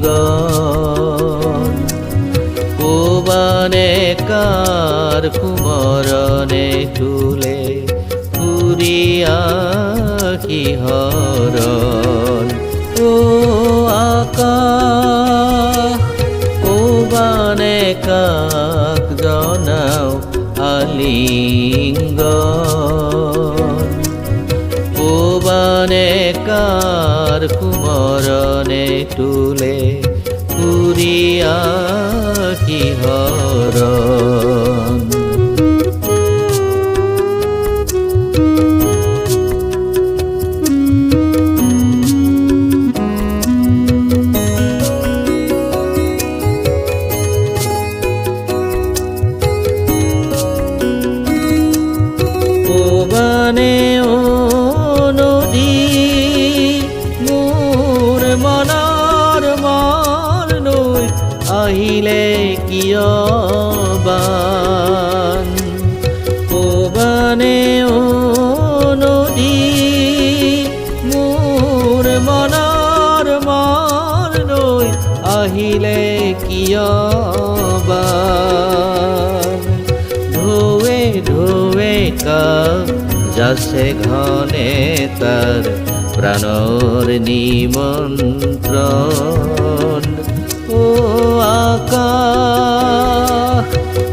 আলিঙ্গন কোবানে কার কুমরণে তুলে পুরিয়া কি হরণ ও আকাশ কোবানে কাক জনাও আলিঙ্গন কোবানে কার কুমরণে তুলে পুরিয়া কি হরণ কোবানে ও নদী মোর মনার মান নৈ আহিলে কিয় বান কোবানে ও নদী মোর মনার মান নৈ আহিলে কিয় বান ঢৌৱে ঢৌৱে কাক যাচ্ছে ঘনে তার প্রাণর নিমন্ত্রণ ও আকাশ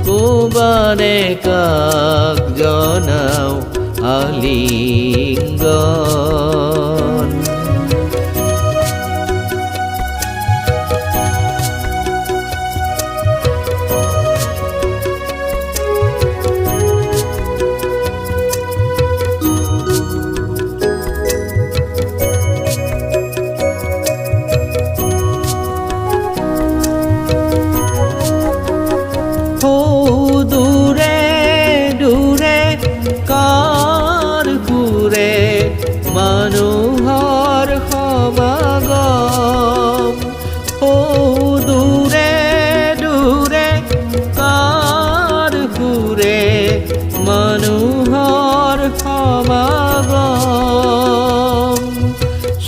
কোবানে কাক জনাও আলিঙ্গন দূরে দূরে কার ঘুরে মানুহৰ সমাগম ও দূৰে দূৰে কার ঘুরে মানুহৰ সমাগম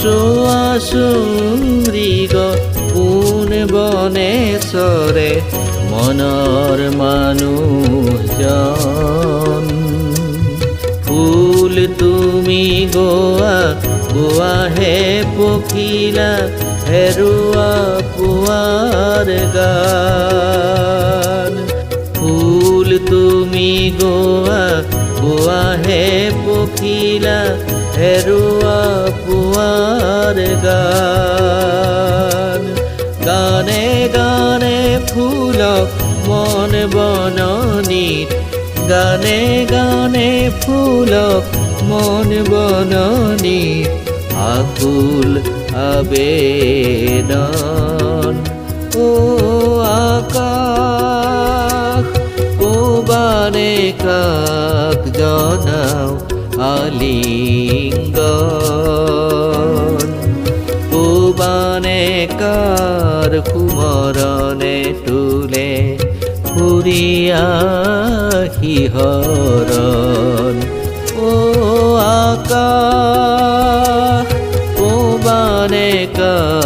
চোৱাচোন মৃগ কোন বনে চৰে মনৰ মানুহজন ফুল তুমি গোৱা গোৱাহে পখিলা হেৰুৱা পুৱাৰ গান ফুল তুমি গোৱা গোৱাহে পখিলা হেৰুৱা পুৱাৰ গান গানে গানে ফুলক মন বননীত গানে গানে ফুলক মন বননীত আকুল আবেদন ও আকাশ কোবানে কাক জনাও আলিঙ্গন কোবানে কার কুমরণে তুলে পুরিয়া কি হরণ ও আকাশ কোবানে কার